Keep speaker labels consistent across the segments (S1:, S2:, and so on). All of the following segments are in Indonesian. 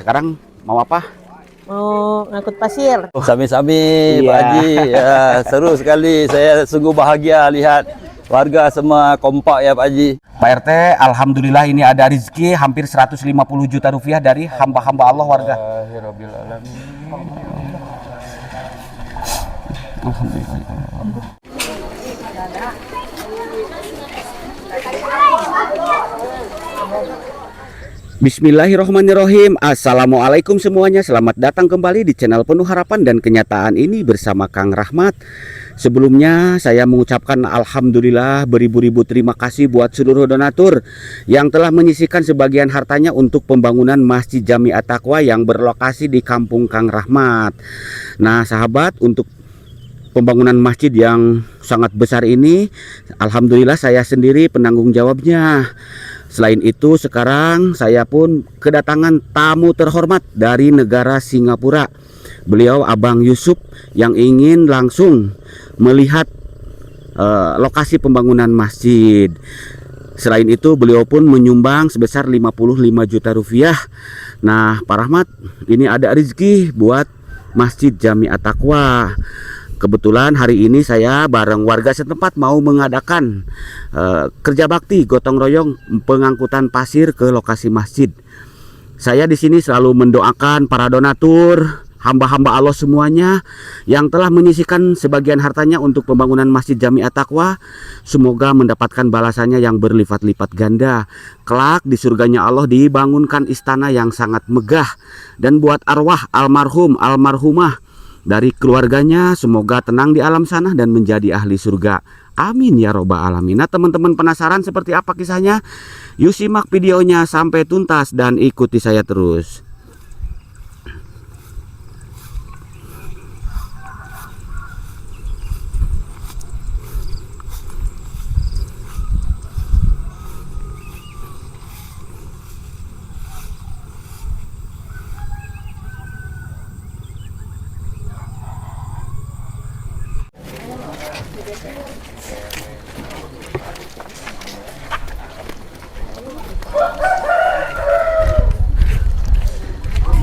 S1: sekarang mau apa?
S2: Mau ngangkut pasir.
S1: Iya.
S3: Sami-sami Pak Haji, ya, seru sekali. Saya sungguh bahagia lihat warga semua kompak ya Pak Haji.
S1: Pak RT, alhamdulillah ini ada rezeki hampir 150 juta rupiah dari hamba-hamba Allah warga. Alhamdulillah. Bismillahirrahmanirrahim. Assalamualaikum semuanya. Selamat datang kembali di channel Penuh Harapan dan Kenyataan ini bersama Kang Rahmat. Sebelumnya saya mengucapkan alhamdulillah beribu-ribu terima kasih buat seluruh donatur yang telah menyisihkan sebagian hartanya untuk pembangunan Masjid Jami At-Taqwa yang berlokasi di Kampung Kang Rahmat. Nah, sahabat, untuk pembangunan masjid yang sangat besar ini, alhamdulillah saya sendiri penanggung jawabnya. Selain itu, sekarang saya pun kedatangan tamu terhormat dari negara Singapura. Beliau Abang Yusuf yang ingin langsung melihat lokasi pembangunan masjid. Selain itu, beliau pun menyumbang sebesar 55 juta rupiah. Nah, Pak Rahmat, ini ada rezeki buat Masjid Jami At-Taqwa. Kebetulan hari ini saya bareng warga setempat mau mengadakan kerja bakti gotong royong pengangkutan pasir ke lokasi masjid. Saya di sini selalu mendoakan para donatur, hamba-hamba Allah semuanya yang telah menyisihkan sebagian hartanya untuk pembangunan Masjid Jami At-Taqwa. Semoga mendapatkan balasannya yang berlipat-lipat ganda. Kelak di surganya Allah dibangunkan istana yang sangat megah. Dan buat arwah almarhum, almarhumah dari keluarganya, semoga tenang di alam sana dan menjadi ahli surga. Amin ya robbal alamin. Nah, teman-teman penasaran seperti apa kisahnya? Yuk simak videonya sampai tuntas dan ikuti saya terus.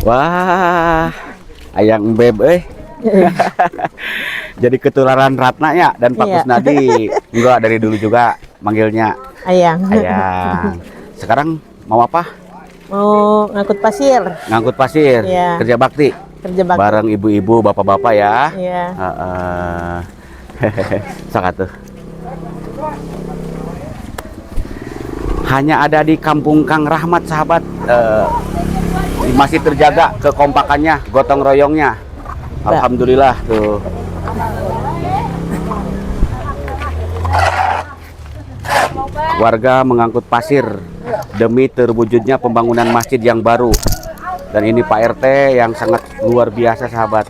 S1: Wah, ayang beb jadi ketularan Ratna ya dan Pak Kusnadi. Enggak, dari dulu juga manggilnya
S2: Ayang.
S1: Ayang. Sekarang mau apa?
S2: Mau ngangkut pasir.
S1: Ngangkut pasir.
S2: Iya.
S1: Kerja bakti.
S2: Kerja bakti.
S1: Bareng ibu-ibu, bapak-bapak ya.
S2: Iya.
S1: Sangat tuh. Hanya ada di Kampung Kang Rahmat, sahabat. Masih terjaga kekompakannya, gotong royongnya. Alhamdulillah tuh. Warga mengangkut pasir demi terwujudnya pembangunan masjid yang baru. Dan ini Pak RT yang sangat luar biasa, sahabat.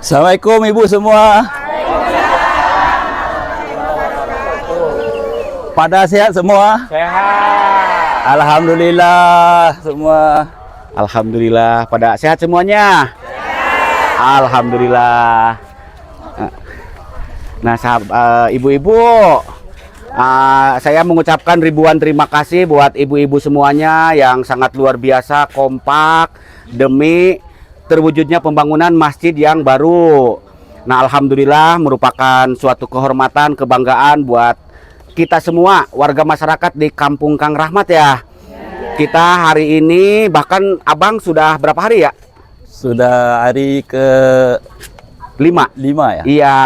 S3: Assalamualaikum ibu semua. Pada sehat semua?
S1: Sehat.
S3: Alhamdulillah semua.
S1: Alhamdulillah pada sehat semuanya. Alhamdulillah. Nah, ibu-ibu, saya mengucapkan ribuan terima kasih buat ibu-ibu semuanya yang sangat luar biasa kompak demi terwujudnya pembangunan masjid yang baru. Nah, alhamdulillah merupakan suatu kehormatan, kebanggaan buat kita semua warga masyarakat di Kampung Kang Rahmat ya. Kita hari ini, bahkan Abang sudah berapa hari ya?
S3: Sudah hari ke
S1: 5
S3: ya?
S1: Iya,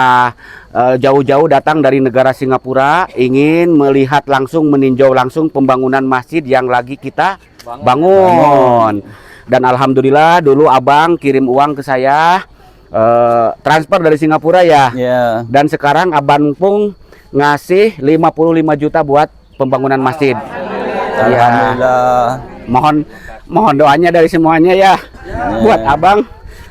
S1: jauh-jauh datang dari negara Singapura, ingin melihat langsung, meninjau langsung pembangunan masjid yang lagi kita bangun. Dan alhamdulillah dulu Abang kirim uang ke saya, transfer dari Singapura ya.
S3: Ya.
S1: Dan sekarang Abang pun ngasih 55 juta buat pembangunan masjid.
S3: Alhamdulillah.
S1: Mohon doanya dari semuanya ya. Buat Abang,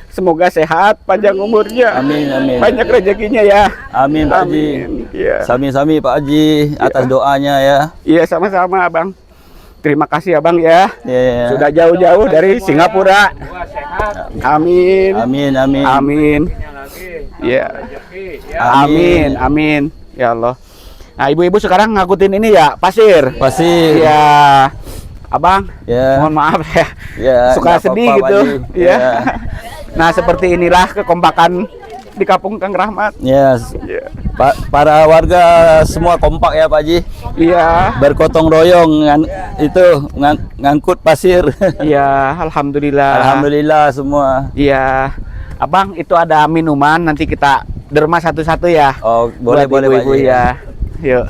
S1: semoga sehat, panjang umurnya.
S3: Amin, amin.
S1: Banyak rezekinya ya.
S3: Amin Pak Haji.
S1: Iya.
S3: Sami-sami Pak Haji atas doanya ya.
S1: Iya, sama-sama Abang. Terima kasih Abang ya.
S3: Ya.
S1: Sudah jauh-jauh dari Singapura. Amin.
S3: Amin, amin.
S1: Amin. Ya. Amin, amin. Ya Allah. Nah, ibu-ibu sekarang ngangkutin ini ya, pasir.
S3: Pasir.
S1: Ya. Abang,
S3: Ya.
S1: mohon maaf ya.
S3: Ya,
S1: Suka
S3: nggak
S1: sedih
S3: apa-apa,
S1: gitu.
S3: Pak Haji.
S1: Ya. Nah, seperti inilah kekompakan di kampung Kang Rahmat.
S3: Ya. Para warga semua kompak ya Pak Haji.
S1: Iya.
S3: Bergotong royong ngangkut pasir.
S1: Iya, alhamdulillah.
S3: Alhamdulillah semua.
S1: Iya. Abang, itu ada minuman, nanti kita derma satu-satu ya.
S3: Oh, boleh
S1: Buat
S3: boleh Pak
S1: ibu-ibu
S3: Haji.
S1: ya. Yuk.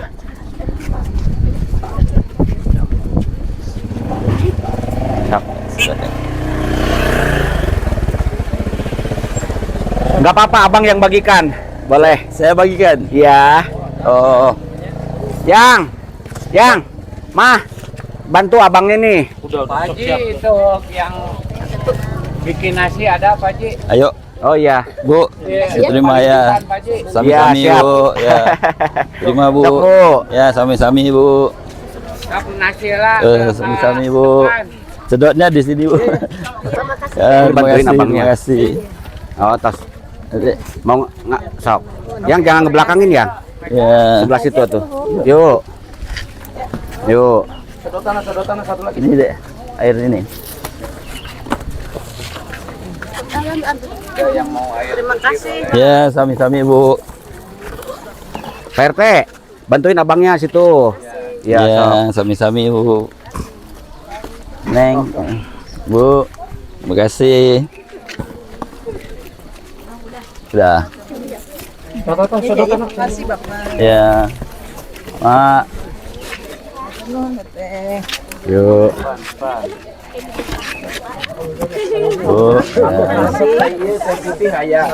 S1: Nggak apa-apa, abang yang bagikan. Boleh.
S3: Saya bagikan.
S1: Iya.
S3: Oh.
S1: Yang, Mah, bantu abangnya nih.
S4: Pak Haji, itu yang bikin nasi ada Pak Haji?
S3: Ayo,
S1: Oh iya.
S3: Bu. Terima ya.
S4: Pak Haji.
S3: Sami-sami
S1: Ya, siap.
S3: Bu. Ya. Terima Bu.
S1: Siap, Bu.
S3: Ya, sami-sami Bu.
S4: Kap nasi lah.
S3: Sami-sami Bu. Sedotnya di sini Bu. Ya, terima
S1: Bantuin
S3: kasih,
S1: abangnya.
S3: terima kasih.
S1: Oh, tos. Mau nggak sok. Yang jangan ngebelakangin ya.
S3: Ya.
S1: Sebelah situ tuh. Yuk. Yuk.
S4: Sedotan satu lagi.
S3: Ini deh, air ini.
S2: Terima kasih.
S3: Ya, sami-sami Bu.
S1: Pak RT, bantuin abangnya situ. Ya, sok.
S3: Ya, sami-sami Bu. Neng, Bu, terima kasih. Sudah.
S4: Sedotan.
S3: Ya, Mak.
S1: Yuk.
S3: Bu, ya.
S4: Putih ayam.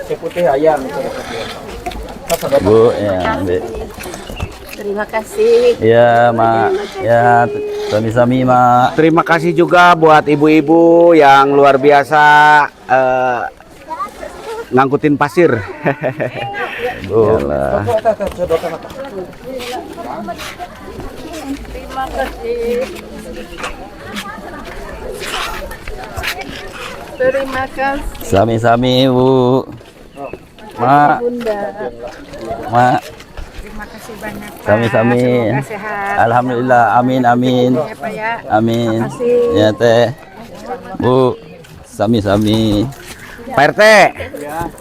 S4: Putih ayam.
S3: Bu, ya, ambil.
S2: Terima kasih.
S3: Ya, Mak. Ya, sami-sami, Mak.
S1: Terima kasih juga buat ibu-ibu yang luar biasa ngangkutin pasir.
S3: Bu.
S1: Yalah.
S2: Terima kasih. Terima kasih
S3: Sami-sami, Bu. Mak,
S2: Bunda.
S3: Mak.
S2: Terima kasih banyak Pak.
S3: Sami-sami.
S2: Semoga sehat.
S3: Alhamdulillah, amin, amin.
S2: Ya Pak ya.
S3: Amin.
S2: Terima kasih.
S3: Ya, Teh. Bu, sami-sami.
S1: Pak RT.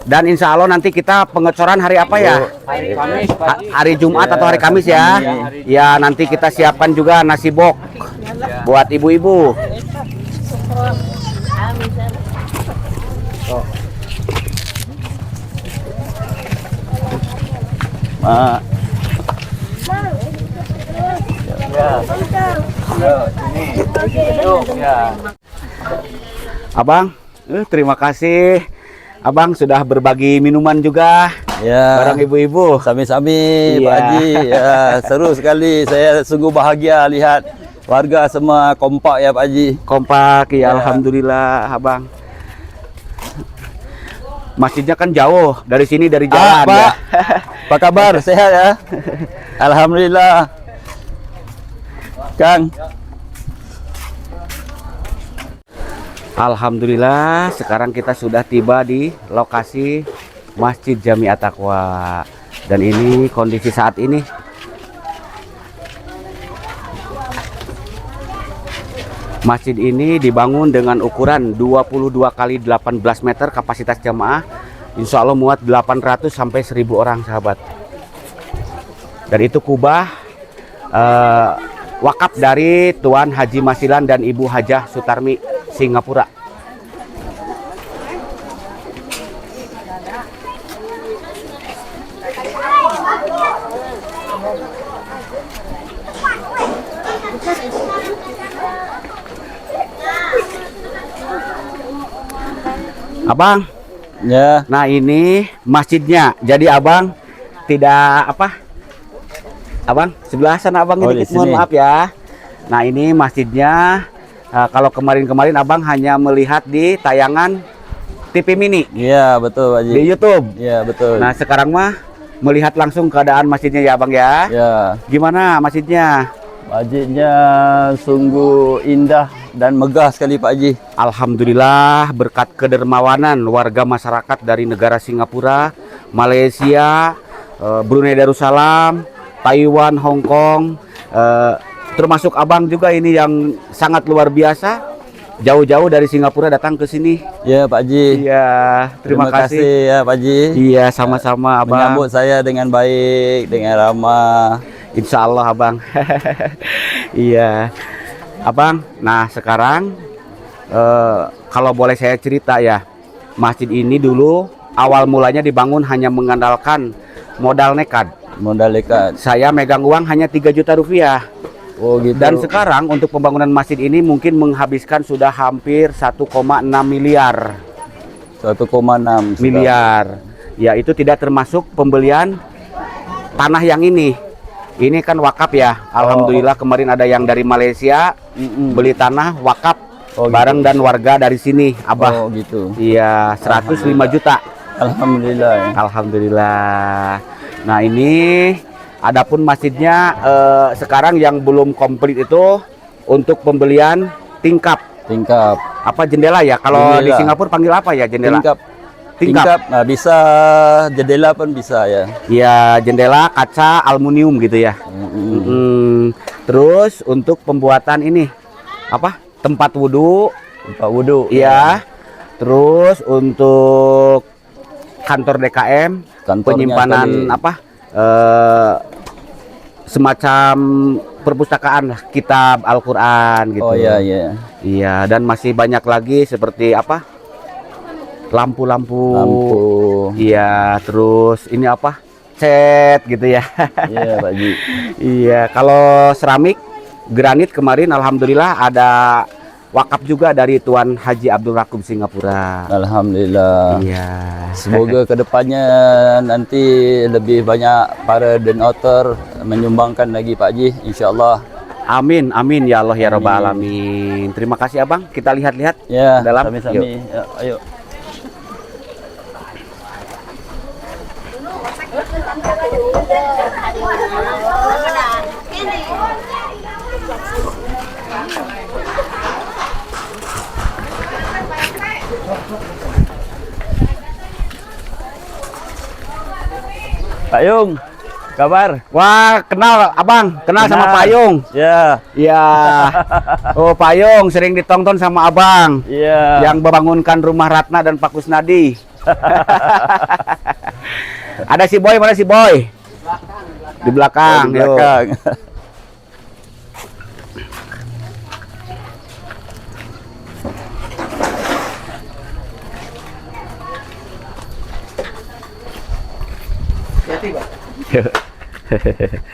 S1: Dan insya Allah nanti kita pengecoran hari apa ya?
S4: Hari Kamis Pak Haji.
S1: Hari Jumat atau hari Kamis ya? Ya, nanti kita siapkan juga nasi bok buat ibu-ibu.
S3: Mak.
S1: Abang, terima kasih. Abang sudah berbagi minuman juga
S3: Ya.
S1: bareng ibu-ibu.
S3: Sami-sami, Pak
S1: Iya.
S3: Haji. Ya, seru sekali. Saya sungguh bahagia lihat warga semua kompak ya, Pak Haji.
S1: Kompak ya, alhamdulillah, Abang. Masjidnya kan jauh dari sini, dari jalan
S3: Pak.
S1: ya.
S3: Apa kabar? Sehat ya? Alhamdulillah. Kang.
S1: Alhamdulillah, sekarang kita sudah tiba di lokasi Masjid Jami At-Taqwa. Dan ini kondisi saat ini. Masjid ini dibangun dengan ukuran 22 kali 18 meter, kapasitas jamaah insya Allah muat 800 sampai 1000 orang, sahabat. Dan itu kubah wakaf dari Tuan Haji Masilan dan Ibu Hajah Sutarmi Singapura. Abang,
S3: Ya.
S1: nah ini masjidnya. Jadi abang tidak apa? Abang sebelah sana abang
S3: Oh,
S1: ini,
S3: di
S1: mohon
S3: sini.
S1: maaf ya. Nah ini masjidnya. Kalau kemarin-kemarin abang hanya melihat di tayangan TV mini
S3: Iya, betul, Pak Haji.
S1: di YouTube.
S3: Iya, betul.
S1: Nah sekarang mah melihat langsung keadaan masjidnya ya abang ya.
S3: Ya.
S1: Gimana masjidnya?
S3: Masjidnya sungguh indah dan megah sekali Pak Haji.
S1: Alhamdulillah berkat kedermawanan warga masyarakat dari negara Singapura, Malaysia, Brunei Darussalam, Taiwan, Hong Kong, termasuk abang juga ini yang sangat luar biasa. Jauh-jauh dari Singapura datang ke sini.
S3: Ya Pak Haji.
S1: Iya, terima kasih.
S3: ya Pak Haji.
S1: Iya, sama-sama abang.
S3: Menyambut saya dengan baik, dengan ramah.
S1: Insya Allah abang. Iya, abang. Nah sekarang kalau boleh saya cerita ya, masjid ini dulu awal mulanya dibangun hanya mengandalkan modal nekat.
S3: Modal dekat.
S1: Saya megang uang hanya 3 juta rupiah.
S3: Oh gitu.
S1: Dan sekarang untuk pembangunan masjid ini mungkin menghabiskan sudah hampir 1,6 miliar.
S3: 1,6
S1: miliar. Ya itu tidak termasuk pembelian tanah yang ini. Ini kan wakaf ya. Alhamdulillah kemarin ada yang dari Malaysia beli tanah wakaf bareng dan warga dari sini, Abah.
S3: Oh gitu.
S1: Iya, 105 juta.
S3: Alhamdulillah. Ya.
S1: Alhamdulillah. Nah, ini adapun masjidnya sekarang yang belum komplit itu untuk pembelian tingkap.
S3: Tingkap.
S1: Apa jendela ya? Kalau di
S3: Jendela.
S1: Singapura panggil apa ya jendela?
S3: Tingkap. Tingkap. Nah, bisa jendela pun bisa ya.
S1: Ya, jendela kaca aluminium gitu ya. Terus untuk pembuatan ini apa? Tempat wudhu.
S3: Tempat wudhu.
S1: Iya. Terus untuk kantor DKM,
S3: Kantornya
S1: penyimpanan
S3: tadi.
S1: apa? Semacam perpustakaan lah, kitab Al-Qur'an gitu.
S3: Oh iya iya.
S1: Iya, dan masih banyak lagi seperti apa? Lampu-lampu.
S3: Lampu.
S1: Iya, terus ini apa? Cat gitu ya.
S3: Iya Pak Haji.
S1: Iya, kalau seramik, granit kemarin alhamdulillah ada wakaf juga dari Tuan Haji Abdul Rakub Singapura.
S3: Alhamdulillah.
S1: Iya.
S3: Semoga kedepannya nanti lebih banyak para donatur menyumbangkan lagi Pak Haji, insyaallah.
S1: Amin, amin ya Allah ya Rabbal alamin. Terima kasih Abang. Kita lihat-lihat
S3: Ya,
S1: dalam.
S3: sami-sami.
S1: Yuk.
S3: Ya, ayo. Pak Yung, kabar?
S1: Wah, kenal Abang, kenal sama Pak Yung.
S3: Ya,
S1: Iya. Oh, Pak Yung sering ditonton sama Abang.
S3: iya.
S1: Yang membangunkan rumah Ratna dan Pak Kusnadi. Ada si Boy, mana si Boy? Di belakang.
S3: Di
S1: yuk.
S3: belakang.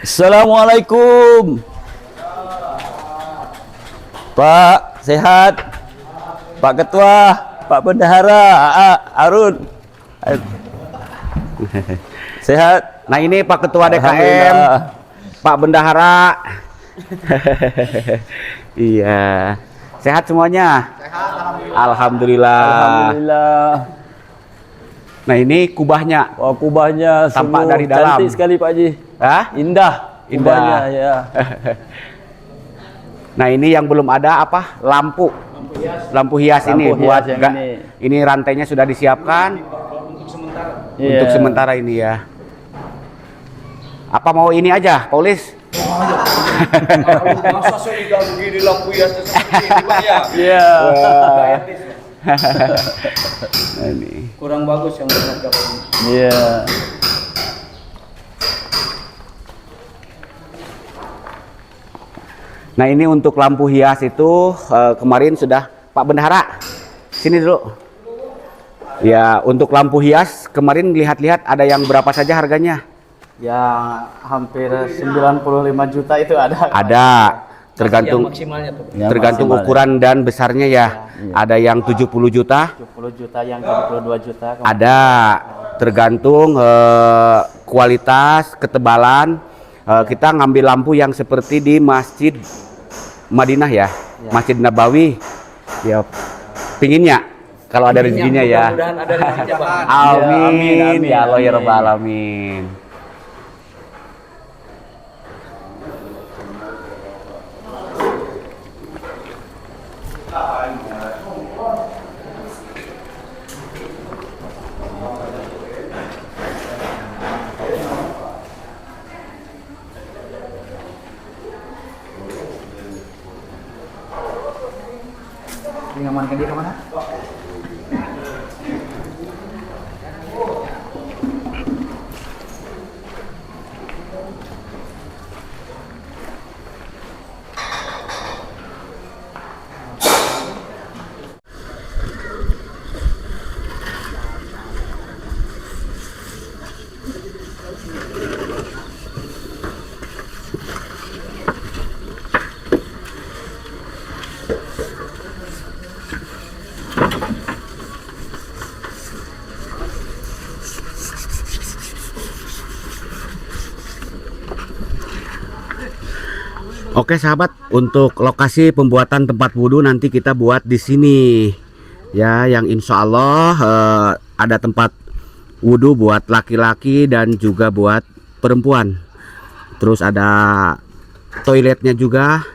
S3: Assalamualaikum. Pak, sehat? Pak Ketua, Pak Bendahara, Arun. Sehat?
S1: Nah, ini Pak Ketua DKM,
S3: Alhamdulillah.
S1: Pak Bendahara. Iya. Sehat semuanya? Alhamdulillah.
S3: Alhamdulillah.
S1: Nah, ini kubahnya.
S3: Wah, kubahnya
S1: Tampak
S3: sungguh
S1: dari dalam.
S3: cantik sekali Pak Haji.
S1: Hah?
S3: Indah.
S1: Indah.
S3: Kubahnya, ya.
S1: Nah, ini yang belum ada apa? Lampu. Lampu hias ini
S3: Lampu
S1: buat
S3: hias yang
S1: enggak.
S3: ini.
S1: Ini rantainya sudah disiapkan untuk
S3: Iya.
S1: sementara ini ya. Apa mau ini aja, Paulis?
S5: Masa sudah begini lampu hias seperti ini Pak ya?
S3: Iya.
S1: Nah, ini.
S5: Kurang bagus yang menghadap ini.
S3: Iya.
S1: Nah, ini untuk lampu hias itu kemarin sudah Pak Bendahara. Sini dulu. Ya, untuk lampu hias kemarin lihat-lihat ada yang berapa saja harganya?
S6: Yang hampir 95 juta itu ada.
S1: Ada. Tergantung
S5: Maksimalnya tuh.
S3: Yang
S1: tergantung
S3: maksimal,
S1: ukuran dan besarnya ya. Ada yang 70 juta,
S6: 70 juta, yang 32 juta.
S1: ada tergantung kualitas, ketebalan. Kita ngambil lampu yang seperti di Masjid Madinah ya, Masjid Nabawi. Ya, pinginnya kalau ada rezekinya ya.
S5: Mudah-mudahan ada rezekinya Pak.
S1: Amin,
S3: amin,
S1: ya Allah ya
S3: amin.
S1: Rabbal alamin.
S6: Ngamankan dia kemana?
S1: Oke sahabat, untuk lokasi pembuatan tempat wudhu nanti kita buat di sini ya, yang insya Allah ada tempat wudhu buat laki-laki dan juga buat perempuan. Terus ada toiletnya juga.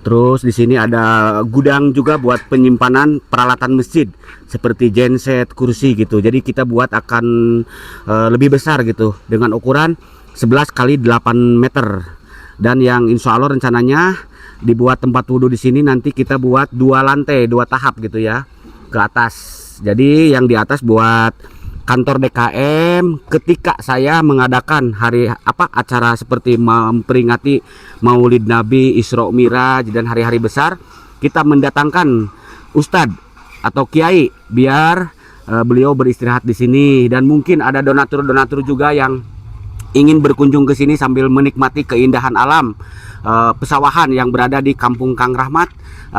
S1: Terus di sini ada gudang juga buat penyimpanan peralatan masjid seperti genset, kursi gitu. Jadi kita buat akan lebih besar gitu dengan ukuran 11 kali 8 meter. Dan yang insya Allah rencananya dibuat tempat wudhu di sini nanti kita buat 2 lantai, 2 tahap gitu ya ke atas. Jadi yang di atas buat kantor DKM ketika saya mengadakan acara seperti memperingati Maulid Nabi, Isra Miraj dan hari-hari besar, kita mendatangkan ustadz atau kiai biar beliau beristirahat di sini, dan mungkin ada donatur-donatur juga yang ingin berkunjung ke sini sambil menikmati keindahan alam pesawahan yang berada di Kampung Kang Rahmat,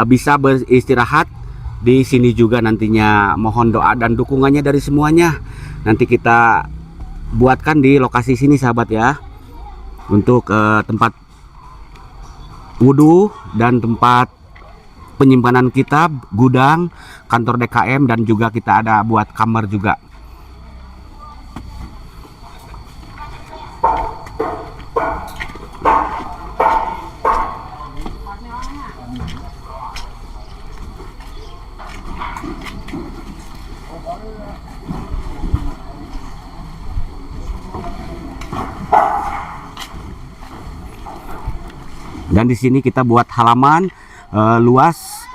S1: bisa beristirahat di sini juga nantinya. Mohon doa dan dukungannya dari semuanya. Nanti kita buatkan di lokasi sini sahabat ya, untuk tempat wudhu dan tempat penyimpanan kitab, gudang, kantor DKM, dan juga kita ada buat kamar juga. Dan di sini kita buat halaman luas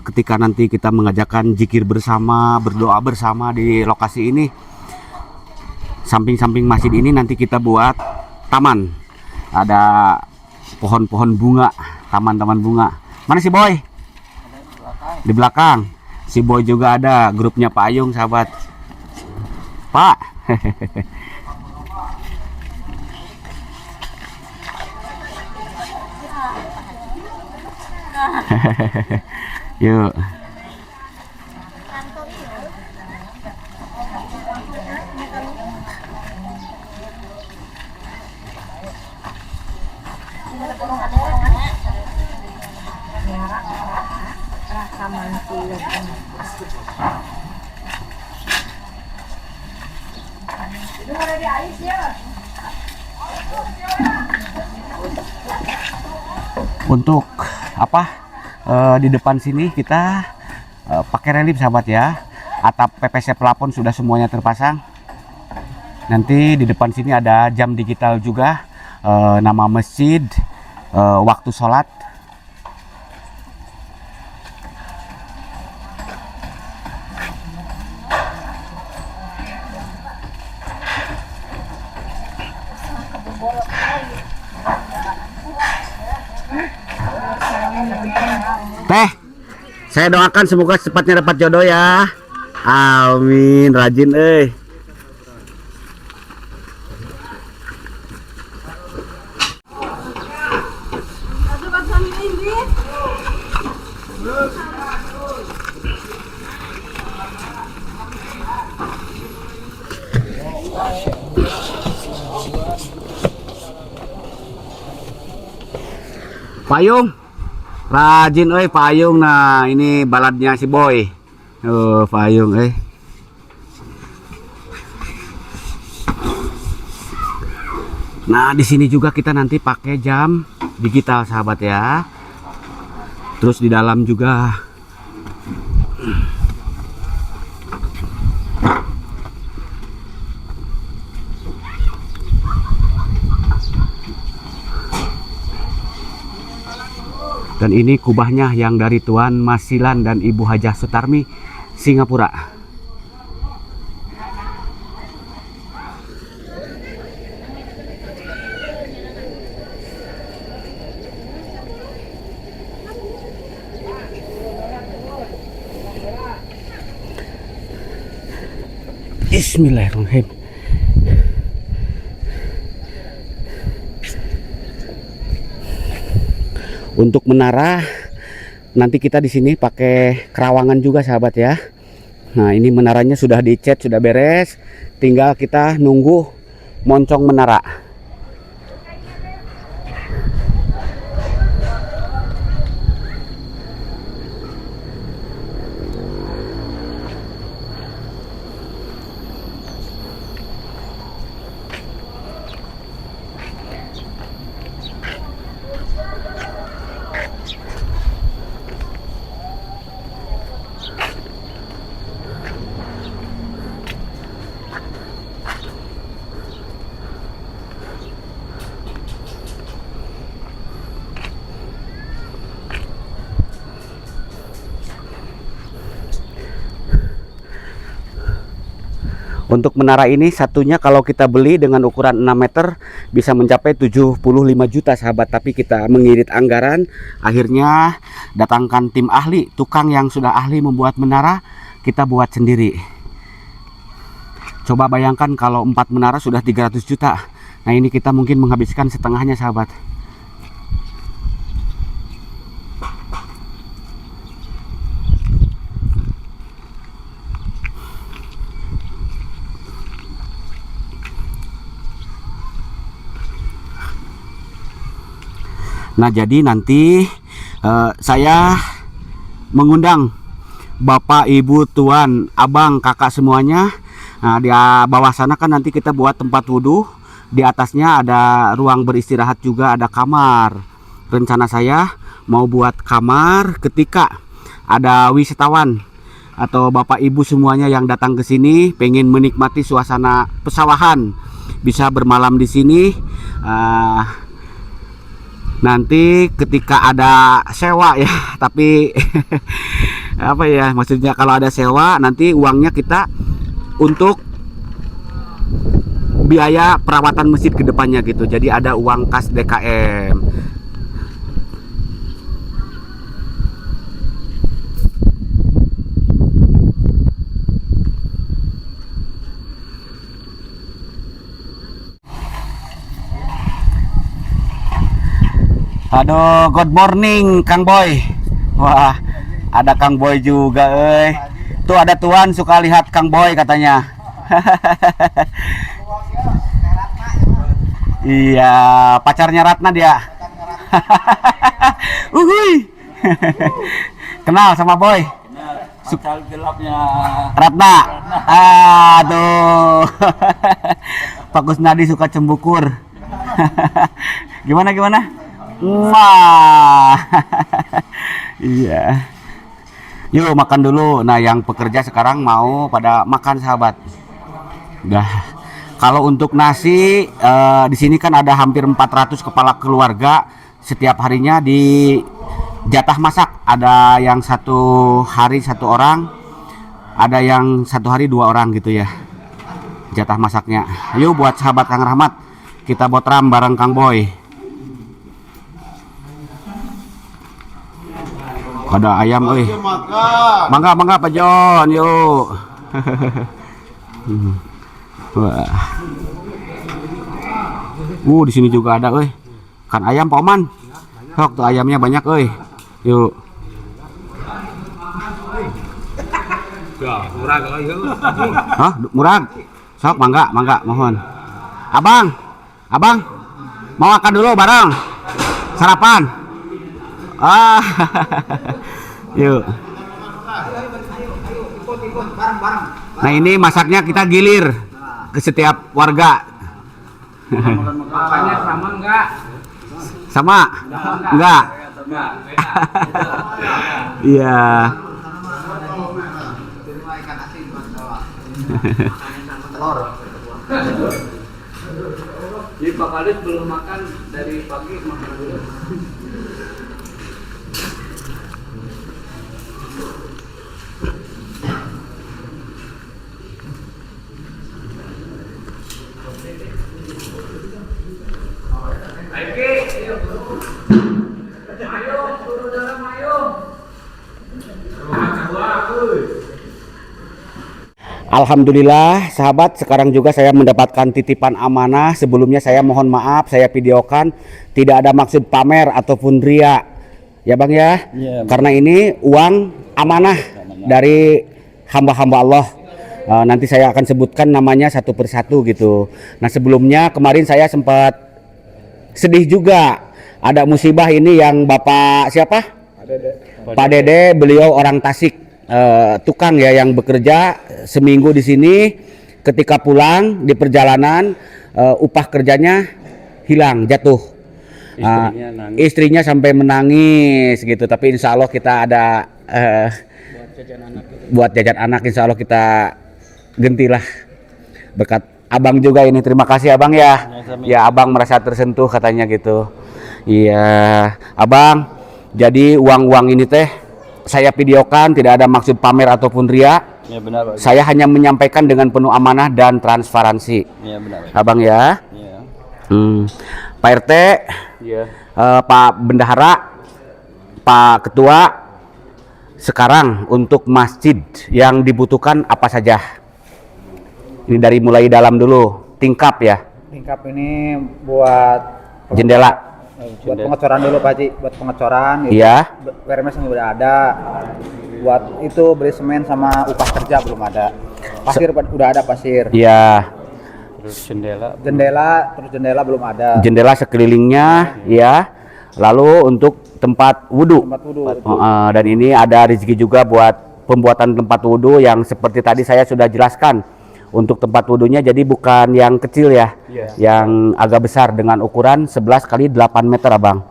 S1: ketika nanti kita mengajakkan zikir bersama, berdoa bersama di lokasi ini. Samping-samping masjid ini nanti kita buat taman. Ada pohon-pohon bunga, taman-taman bunga. Mana si Boy? Di belakang. Si Boy juga ada, grupnya Pak Ayung sahabat. Pak. Yuk. Untuk di depan sini kita pakai relief sahabat ya. Atap PVC plafon sudah semuanya terpasang. Nanti di depan sini ada jam digital juga, nama masjid, waktu sholat. Teh, saya doakan semoga cepatnya dapat jodoh ya. Amin, rajin Payung. Rajin payung. Nah, ini baladnya si Boy. Payung Nah, di sini juga kita nanti pakai jam digital sahabat ya. Terus di dalam juga Dan ini kubahnya yang dari Tuan Masilan dan Ibu Hajah Sutarmi, Singapura. Bismillahirrahmanirrahim. Untuk menara nanti kita di sini pakai kerawangan juga sahabat ya. Nah, ini menaranya sudah dicat, sudah beres. Tinggal kita nunggu moncong menara. Untuk menara ini satunya kalau kita beli dengan ukuran 6 meter bisa mencapai 75 juta sahabat. Tapi kita mengirit anggaran, akhirnya datangkan tim ahli, tukang yang sudah ahli membuat menara, kita buat sendiri. Coba bayangkan kalau 4 menara sudah 300 juta. Nah, ini kita mungkin menghabiskan setengahnya sahabat. Nah, jadi nanti saya mengundang Bapak, Ibu, Tuan, Abang, Kakak semuanya. Nah, di bawah sana kan nanti kita buat tempat wudhu. Di atasnya ada ruang beristirahat juga, ada kamar. Rencana saya mau buat kamar ketika ada wisatawan atau Bapak Ibu semuanya yang datang ke sini pengen menikmati suasana pesawahan, bisa bermalam di sini. Nanti ketika ada sewa ya, tapi apa ya, maksudnya kalau ada sewa nanti uangnya kita untuk biaya perawatan masjid ke depannya gitu. Jadi ada uang kas DKM. Aduh, good morning Kang Boy. Wah, ada Kang Boy juga, Tuh ada Tuan suka lihat Kang Boy katanya. Iya, pacarnya Ratna dia. Uhuy. Kenal sama Boy?
S3: Pacar gelapnya
S1: Ratna. Aduh. Pak Kusnadi suka cembukur. Gimana? Wah. Iya. Yuk makan dulu. Nah, yang pekerja sekarang mau pada makan sahabat. Dah. Kalau untuk nasi di sini kan ada hampir 400 kepala keluarga, setiap harinya di jatah masak. Ada yang 1 hari 1 orang, ada yang 1 hari 2 orang gitu ya. Jatah masaknya. Yuk buat sahabat Kang Rahmat, kita botram bareng Kang Boy. Ada ayam, Mangga Pak Jon, yuk. Wah. Di sini juga ada, kan ayam Pak Oman. Sok tuh ayamnya banyak, Yuk. Hah, murah. Sok mangga, mohon. Abang, mau makan dulu bareng. Sarapan. Yuk. Nah, ini masaknya kita gilir ke setiap warga.
S4: Makannya sama enggak?
S1: Sama? Enggak. Iya.
S4: Jadi Pak Khalid belum makan dari pagi, makan dulu.
S1: Alhamdulillah sahabat, sekarang juga saya mendapatkan titipan amanah. Sebelumnya saya mohon maaf, saya videokan, tidak ada maksud pamer ataupun ria ya Bang ya.
S3: Iya, Bang.
S1: Karena ini uang amanah dari hamba-hamba Allah. Nanti saya akan sebutkan namanya satu persatu gitu. Nah sebelumnya kemarin saya sempat sedih juga, ada musibah ini yang Bapak siapa? Pak Dede, beliau orang Tasik. Tukang ya yang bekerja seminggu di sini, ketika pulang di perjalanan upah kerjanya hilang, jatuh. Istrinya sampai menangis gitu, tapi insya Allah kita ada buat jajan anak, insya Allah kita gentilah berkat abang juga ini. Terima kasih abang ya. Ya abang merasa tersentuh katanya gitu. Iya abang, jadi uang-uang ini teh saya videokan, tidak ada maksud pamer ataupun ria.
S3: Ya benar Pak.
S1: Saya hanya menyampaikan dengan penuh amanah dan transparansi.
S3: Ya benar.
S1: Abang ya.
S3: Ya.
S1: Pak RT,
S3: Ya.
S1: Pak Bendahara, Pak Ketua, sekarang untuk masjid yang dibutuhkan apa saja? Ini dari mulai dalam dulu, tingkap ya,
S6: Tingkap ini buat
S1: jendela.
S6: buat pengecoran dulu Pak Haji, buat pengecoran gitu.
S1: Iya.
S6: Remes udah ada. Buat itu beli semen sama upah kerja belum ada. Pasir udah ada pasir.
S1: Iya.
S3: Terus jendela.
S6: Jendela belum ada.
S1: Jendela sekelilingnya, ya. Lalu untuk tempat wudhu.
S6: Tempat wudhu.
S1: Dan ini ada rezeki juga buat pembuatan tempat wudhu yang seperti tadi saya sudah jelaskan. Untuk tempat wudhunya jadi bukan yang kecil ya, yang agak besar dengan ukuran 11 kali 8 meter abang.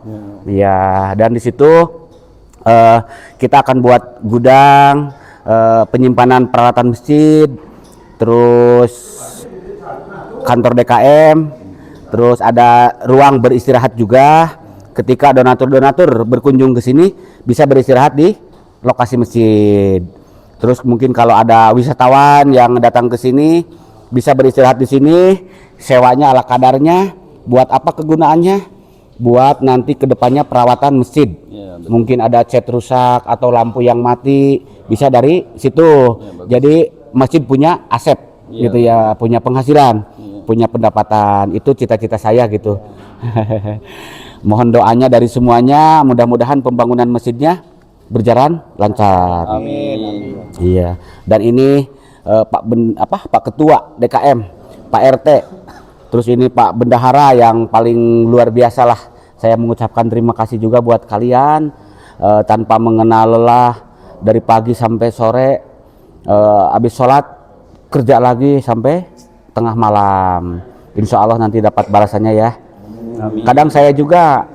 S1: Iya. Dan di situ kita akan buat gudang, penyimpanan peralatan masjid, terus kantor DKM, terus ada ruang beristirahat juga. Ketika donatur-donatur berkunjung ke sini bisa beristirahat di lokasi masjid. Terus mungkin kalau ada wisatawan yang datang ke sini bisa beristirahat di sini, sewanya ala kadarnya. Buat apa kegunaannya? Buat nanti kedepannya perawatan masjid.
S3: Ya,
S1: Mungkin ada cat rusak atau lampu yang mati, bisa dari situ. Jadi masjid punya aset gitu ya, punya penghasilan, punya pendapatan. Itu cita-cita saya gitu. Mohon doanya dari semuanya, mudah-mudahan pembangunan masjidnya berjalan lancar.
S3: Amin.
S1: Iya. Dan ini Pak Ketua DKM, Pak RT. Terus ini Pak Bendahara yang paling luar biasa lah. Saya mengucapkan terima kasih juga buat kalian, tanpa mengenal lelah dari pagi sampai sore, habis sholat kerja lagi sampai tengah malam. Insya Allah nanti dapat balasannya ya.
S3: Amin.
S1: Kadang saya juga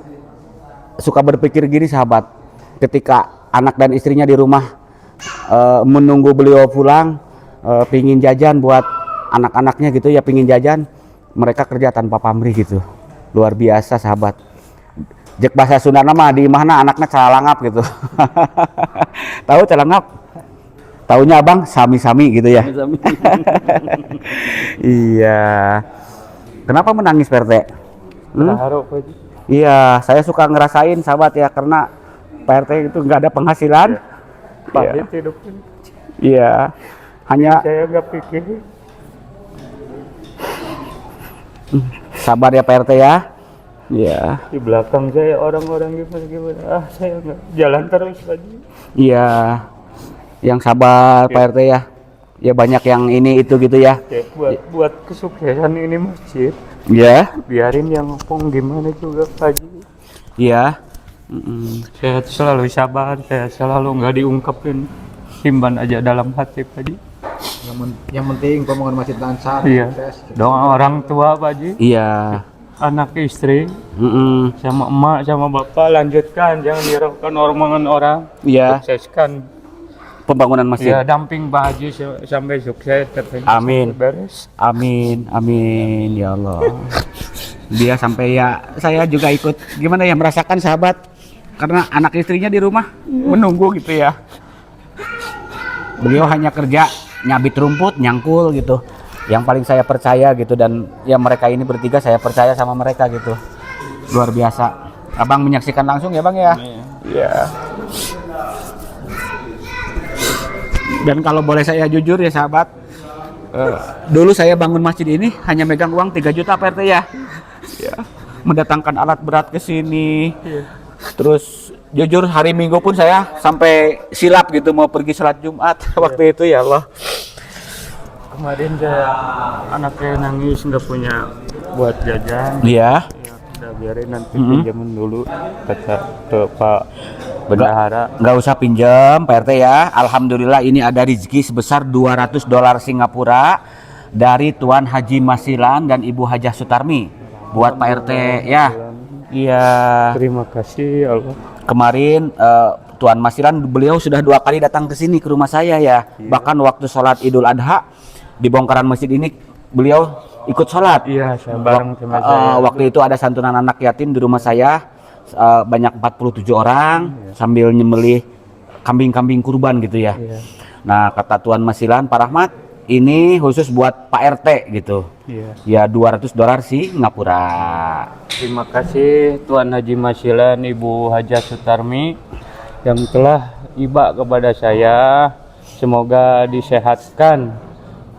S1: suka berpikir gini sahabat, ketika anak dan istrinya di rumah menunggu beliau pulang, pingin jajan buat anak-anaknya gitu ya, pingin jajan, mereka kerja tanpa pamrih gitu. Luar biasa sahabat. Jek bahasa Sunda mah di mana anaknya calangap gitu. Tahu calangap? Taunya abang sami-sami gitu ya.
S3: Sami-sami.
S1: Iya. Kenapa menangis Pak RT?
S3: Terharu Pak Haji.
S1: Iya, saya suka ngerasain sahabat ya, karena Pak RT itu nggak ada penghasilan.
S3: Pahit hidupnya.
S1: Iya, hanya
S3: Saya nggak pikir.
S1: sabar ya Pak RT ya. Iya.
S3: Di belakang saya orang-orang gimana. Saya nggak jalan terus lagi.
S1: Iya. Yang sabar Pak RT ya. Ya banyak yang ini itu gitu ya.
S3: Ya, buat kesuksesan ini masjid,
S1: Iya.
S3: biarin yang ngomong gimana juga Pak Haji.
S1: Iya.
S3: Saya selalu sabar, saya selalu nggak diungkapin, simpan aja dalam hati Pak Haji.
S6: Yang penting pembangunan masjid lancar.
S3: Iya. Doa orang tua Pak Haji,
S1: Iya.
S3: anak istri,
S1: Mm-mm.
S3: sama emak sama bapak lanjutkan, jangan hiraukan omongan orang.
S1: Iya.
S3: Sukseskan.
S1: Pembangunan masjid.
S3: Ya damping Pak Haji sampai sukses terus.
S1: Amin.
S3: Beres.
S1: Amin, amin ya Allah. Dia sampai ya, saya juga ikut gimana ya, merasakan sahabat, karena anak istrinya di rumah menunggu gitu ya. Beliau hanya kerja nyabit rumput, nyangkul gitu. Yang paling saya percaya gitu, dan ya mereka ini bertiga saya percaya sama mereka gitu. Luar biasa. Abang menyaksikan langsung ya Bang ya. Iya. Dan kalau boleh saya jujur ya sahabat, dulu saya bangun masjid ini hanya megang uang 3 juta Pak RT ya. Ya, mendatangkan alat berat ke sini. Terus jujur hari Minggu pun saya sampai silap gitu mau pergi sholat Jumat waktu itu ya Allah.
S4: Kemarin saya anaknya nangis nggak punya buat jajan.
S1: Iya.
S4: Ya, udah biarin nanti pinjamin dulu kata ke Pak Bendahara.
S1: Nggak usah pinjam Pak RT ya. Alhamdulillah ini ada rezeki sebesar $200 Singapura dari Tuan Haji Masilan dan Ibu Hajah Sutarmi buat Pak RT ya. Iya.
S4: Terima kasih ya Allah.
S1: Kemarin Tuan Masilan beliau sudah 2 kali datang ke sini ke rumah saya ya. Bahkan waktu sholat Idul Adha di bongkaran masjid ini beliau ikut sholat.
S4: Iya, saya bareng sama saya.
S1: Waktu itu ada santunan anak yatim di rumah saya banyak 47 orang sambil nyembelih kambing-kambing kurban gitu ya.
S4: Iya.
S1: Nah kata Tuan Masilan, Pak Rahmat ini khusus buat Pak RT gitu.
S4: Iya.
S1: Ya $200 Singapura.
S4: Terima kasih Tuan Haji Masilan, Ibu Hajah Sutarmi yang telah iba kepada saya. Semoga disehatkan,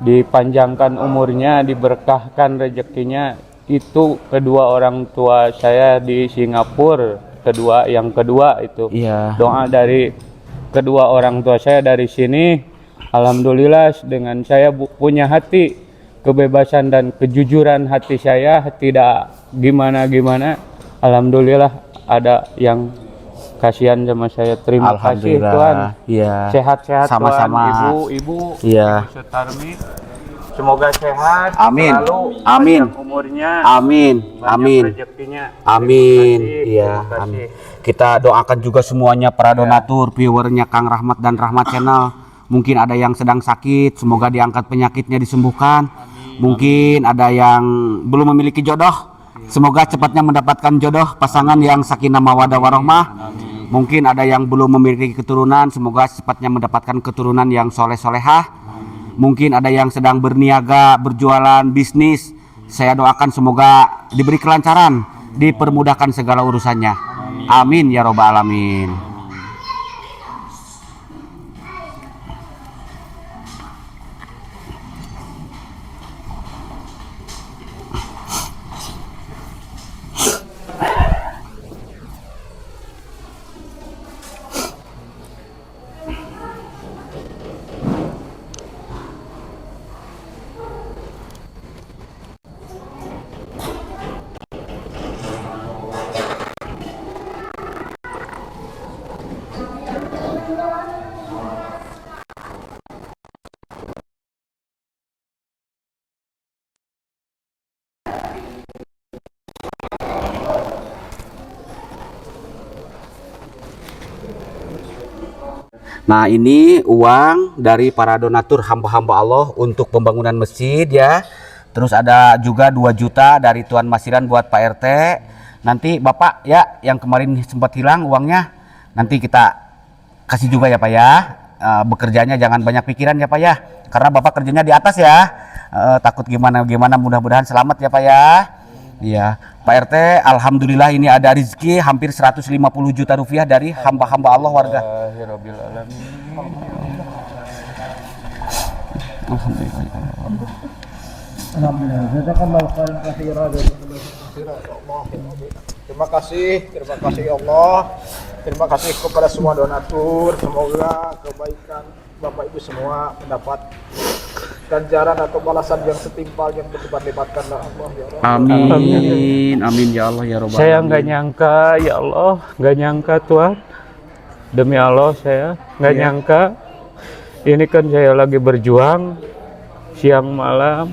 S4: dipanjangkan umurnya, diberkahkan rezekinya. Itu kedua orang tua saya di Singapura, yang kedua itu.
S1: Iya.
S4: Doa dari kedua orang tua saya dari sini. Alhamdulillah dengan saya punya hati kebebasan dan kejujuran hati saya, tidak gimana-gimana. Alhamdulillah ada yang kasihan sama saya. Terima kasih Tuan.
S1: Iya.
S4: Sehat-sehat
S1: Sama-sama.
S4: Tuan, Ibu
S1: Iya.
S4: Sutarmi. Semoga sehat.
S1: Amin.
S4: Selalu
S1: Amin.
S4: panjang umurnya.
S1: Amin.
S4: Banyak
S1: Amin.
S4: rezekinya.
S1: Amin.
S4: Terima kasih.
S1: Iya.
S4: Terima kasih.
S1: Amin. Kita doakan juga semuanya para donatur, viewernya Kang Rahmat dan Rahmat Channel. Mungkin ada yang sedang sakit, semoga diangkat penyakitnya, disembuhkan. Mungkin ada yang belum memiliki jodoh, semoga cepatnya mendapatkan jodoh pasangan yang sakinah mawaddah warahmah. Mungkin ada yang belum memiliki keturunan, semoga cepatnya mendapatkan keturunan yang soleh-solehah. Mungkin ada yang sedang berniaga, berjualan, bisnis, saya doakan semoga diberi kelancaran, dipermudahkan segala urusannya. Amin ya robbal alamin. Nah ini uang dari para donatur hamba-hamba Allah untuk pembangunan masjid ya. Terus ada juga 2 juta dari Tuan Masilan buat Pak RT. Nanti Bapak ya yang kemarin sempat hilang uangnya, nanti kita kasih juga ya Pak ya. Bekerjanya jangan banyak pikiran ya Pak ya, karena Bapak kerjanya di atas ya. Takut gimana-gimana, mudah-mudahan selamat ya Pak ya. Iya, Pak RT, alhamdulillah ini ada rezeki hampir 150 juta rupiah dari hamba-hamba Allah warga.
S6: Terima kasih ya Allah. Terima kasih kepada semua donatur. Semoga kebaikan Bapak Ibu semua mendapat ganjaran atau balasan yang setimpal yang berlipat-lipatkan Allah ya Allah.
S1: Amin, amin ya Allah ya robbal
S4: Saya
S1: alamin.
S4: nggak nyangka ya Allah, nggak nyangka Tuhan. Demi Allah saya nggak nyangka. Ini kan saya lagi berjuang siang malam.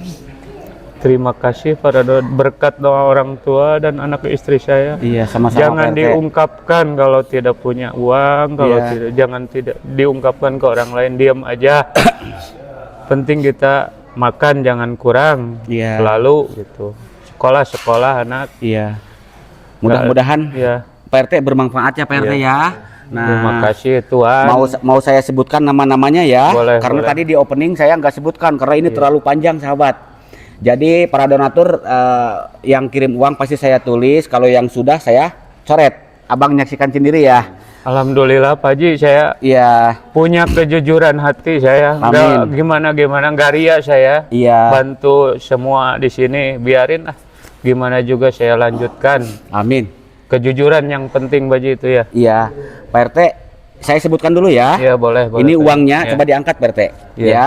S4: Terima kasih pada berkat doa orang tua dan anak istri saya.
S1: Iya, sama-sama
S4: Jangan
S1: Pak RT.
S4: diungkapkan kalau tidak punya uang, kalau
S1: Iya.
S4: jangan tidak diungkapkan ke orang lain, diam aja. Penting kita makan jangan kurang.
S1: Iya.
S4: Selalu gitu. Sekolah anak.
S1: Iya. Mudah-mudahan
S4: Ya.
S1: Pak RT bermanfaat ya Pak RT ya. Nah,
S4: Terima kasih Tuhan.
S1: mau saya sebutkan nama-namanya ya,
S4: Boleh,
S1: karena
S4: boleh.
S1: tadi di opening saya nggak sebutkan karena ini terlalu panjang sahabat. Jadi para donatur yang kirim uang pasti saya tulis, kalau yang sudah saya coret. Abang nyaksikan sendiri ya.
S4: Alhamdulillah Pak Haji, saya
S1: Iya,
S4: punya kejujuran hati saya. Nggak
S1: Amin.
S4: gimana nggak ria saya.
S1: iya.
S4: Bantu semua di sini, biarin lah. Gimana juga saya lanjutkan.
S1: Amin.
S4: Kejujuran yang penting Pak Haji itu ya.
S1: Iya, Pak RT, saya sebutkan dulu ya.
S4: Iya boleh.
S1: Ini
S4: Pak.
S1: uangnya,
S4: Ya.
S1: coba diangkat Pak RT.
S4: Iya.
S1: Ya,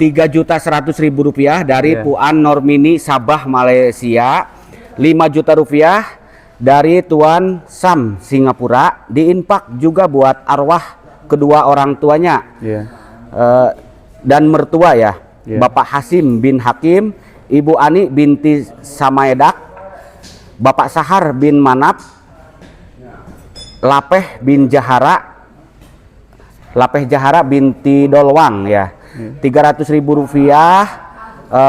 S1: 3.100.000 rupiah dari
S4: Iya.
S1: Puan Normini Sabah Malaysia, 5 juta rupiah dari Tuan Sam Singapura, diinfak juga buat arwah kedua orang tuanya
S4: Iya.
S1: dan mertua ya,
S4: Iya.
S1: Bapak Hasim bin Hakim, Ibu Ani binti Samaedak, Bapak Sahar bin Manap, Lapeh bin Jahara, Lapeh Jahara binti Dolwang ya. 300.000 rupiah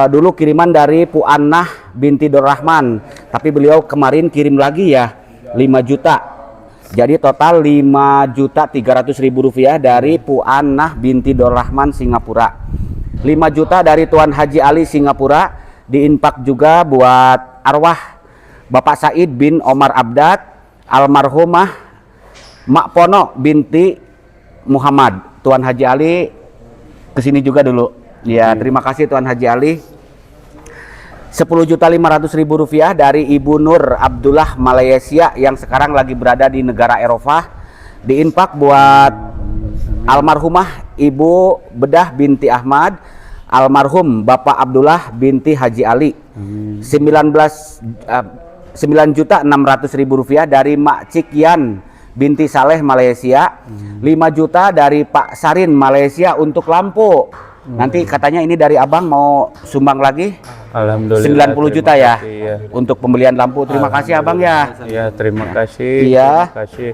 S1: dulu kiriman dari Pu Annah binti Dorrahman, tapi beliau kemarin kirim lagi ya 5 juta. Jadi total 5.300.000 rupiah dari Pu Annah binti Dorrahman Singapura. 5 juta dari Tuan Haji Ali Singapura, diinfak juga buat arwah Bapak Said bin Omar Abdad, almarhumah Mak Pono binti Muhammad. Tuan Haji Ali kesini juga dulu. Ya, terima kasih Tuan Haji Ali. 10.500.000 rupiah dari Ibu Nur Abdullah Malaysia yang sekarang lagi berada di negara Eropa, diinfak buat almarhumah Ibu Bedah binti Ahmad, almarhum Bapak Abdullah binti Haji Ali. 9.600.000 rupiah dari Mak Cikian binti Saleh Malaysia, 5 juta dari Pak Sarin Malaysia untuk lampu. Nanti katanya ini dari abang mau sumbang lagi
S4: Alhamdulillah.
S1: 90 juta ya
S4: Iya.
S1: untuk pembelian lampu. Terima kasih abang ya.
S4: Iya, terima kasih.
S1: Iya.
S4: Terima kasih.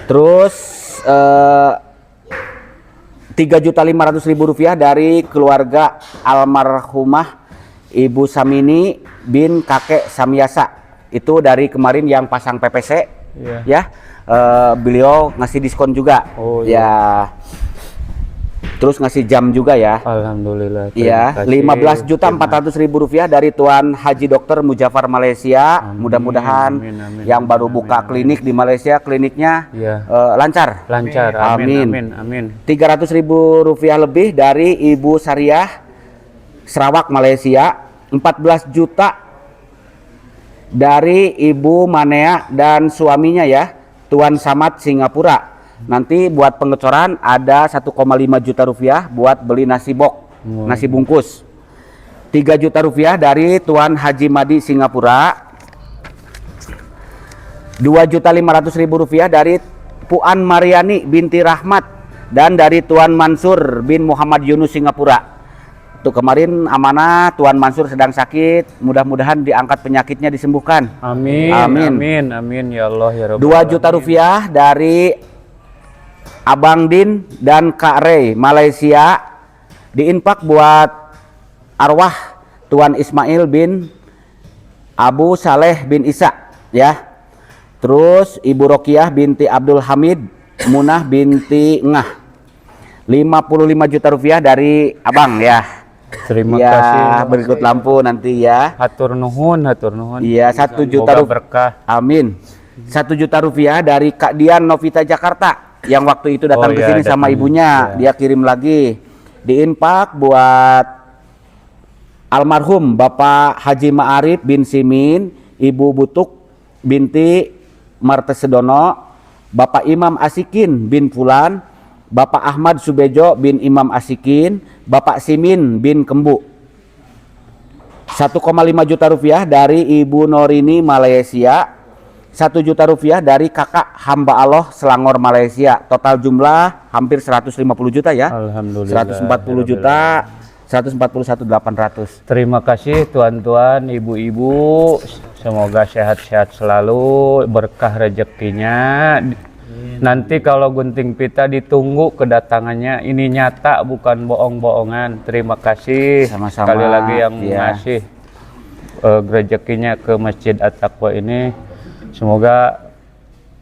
S1: Terus 3.500.000 rupiah dari keluarga almarhumah Ibu Samini bin kakek Samyasa. Itu dari kemarin yang pasang PPC.
S4: Iya.
S1: Ya, beliau ngasih diskon juga.
S4: Oh,
S1: ya. Terus ngasih jam juga ya.
S4: Alhamdulillah.
S1: Iya, 15.400.000 rupiah dari Tuan Haji Dokter Mujafar Malaysia. Mudah-mudahan
S4: amin,
S1: yang baru buka klinik di Malaysia, kliniknya
S4: Iya.
S1: Lancar.
S4: Lancar.
S1: Amin.
S4: Amin.
S1: 300.000 rupiah lebih dari Ibu Sariah Sarawak Malaysia. 14 juta dari Ibu Manea dan suaminya ya, Tuan Samad Singapura. Nanti buat pengecoran ada 1,5 juta rupiah buat beli nasi bok, nasi bungkus. 3 juta rupiah dari Tuan Haji Madi Singapura. 2.500.000 rupiah dari Puan Mariani binti Rahmat dan dari Tuan Mansur bin Muhammad Yunus Singapura. Tuh kemarin amanah Tuan Mansur sedang sakit, mudah-mudahan diangkat penyakitnya disembuhkan.
S4: Amin.
S1: Amin.
S4: Amin. Amin ya Allah ya Rabbal
S1: 2 juta
S4: alamin.
S1: rupiah dari Abang Din dan Kak Rey Malaysia, diinfak buat arwah Tuan Ismail bin Abu Saleh bin Isa ya. Terus Ibu Rokiah binti Abdul Hamid Munah binti Ngah. 55 juta rupiah dari abang ya.
S4: Terima
S1: Ya,
S4: kasih.
S1: berikut lampu nanti ya.
S4: Hatur nuhun, hatur nuhun.
S1: Iya, 1 juta
S4: Semoga
S1: rupiah.
S4: berkah.
S1: Amin. 1 juta rupiah dari Kak Dian Novita Jakarta yang waktu itu datang
S4: Oh,
S1: ke
S4: iya,
S1: sini sama
S4: datang.
S1: ibunya.
S4: Iya.
S1: Dia kirim lagi. Diinfak buat almarhum Bapak Haji Ma'arif bin Simin, Ibu Butuk binti Martesedono, Bapak Imam Asikin bin Fulan, Bapak Ahmad Subejo bin Imam Asikin, Bapak Simin bin Kembu. 1,5 juta rupiah dari Ibu Norini Malaysia. 1 juta rupiah dari kakak hamba Allah Selangor Malaysia. Total jumlah hampir 150 juta ya.
S4: Alhamdulillah.
S1: 140 juta 141.800.
S4: Terima kasih tuan-tuan, ibu-ibu. Semoga sehat-sehat selalu, berkah rezekinya. Nanti kalau gunting pita ditunggu kedatangannya. Ini nyata bukan bohong-bohongan. Terima kasih.
S1: Sama-sama,
S4: Sekali lagi yang
S1: ya.
S4: ngasih rezekinya ke Masjid At-Taqwa ini. Semoga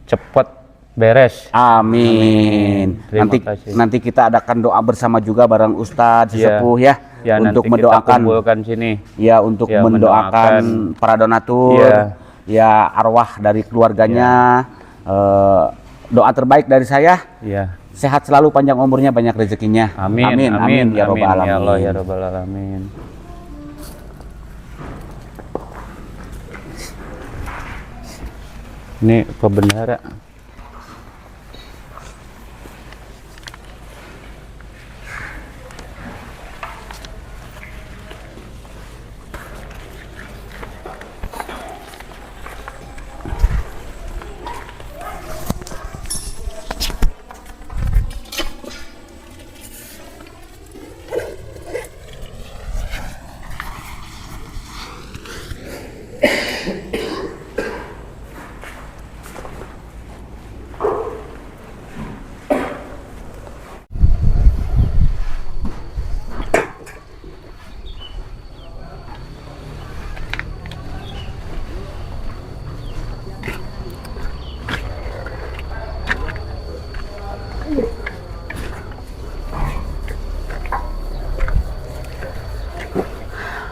S4: cepat beres.
S1: Amin.
S4: Terima
S1: Nanti
S4: kasih.
S1: nanti kita adakan doa bersama juga bareng Ustadz
S4: Iya.
S1: sesepuh ya,
S4: Ya,
S1: untuk
S4: nanti kita
S1: mendoakan
S4: kumpulkan sini.
S1: ya, untuk
S4: Ya,
S1: mendoakan para donatur,
S4: Iya.
S1: ya arwah dari keluarganya, Doa terbaik dari saya,
S4: Iya.
S1: sehat selalu, panjang umurnya, banyak rezekinya.
S4: Amin.
S1: Amin ya robbal alamin.
S4: Ya Allah ya rabbal alamin. Ini pembenaran.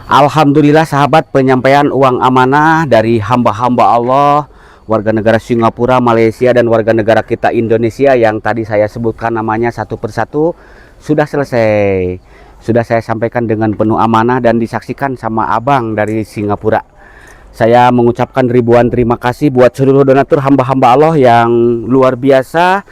S1: Alhamdulillah sahabat, penyampaian uang amanah dari hamba-hamba Allah, warga negara Singapura, Malaysia, dan warga negara kita Indonesia yang tadi saya sebutkan namanya satu persatu sudah selesai. Sudah saya sampaikan dengan penuh amanah dan disaksikan sama abang dari Singapura. Saya mengucapkan ribuan terima kasih buat seluruh donatur hamba-hamba Allah yang luar biasa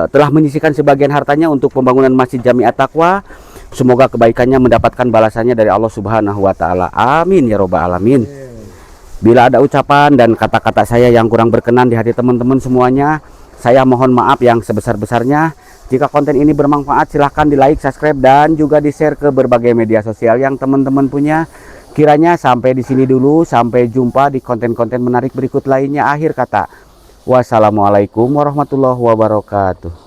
S1: telah menyisihkan sebagian hartanya untuk pembangunan Masjid Jami At-Taqwa. Semoga kebaikannya mendapatkan balasannya dari Allah Subhanahu wa Ta'ala. Amin ya robbal alamin. Bila ada ucapan dan kata-kata saya yang kurang berkenan di hati teman-teman semuanya, saya mohon maaf yang sebesar-besarnya. Jika konten ini bermanfaat, silahkan di like, subscribe, dan juga di share ke berbagai media sosial yang teman-teman punya. Kiranya sampai di sini dulu, sampai jumpa di konten-konten menarik berikut lainnya. Akhir kata, wassalamualaikum warahmatullahi wabarakatuh.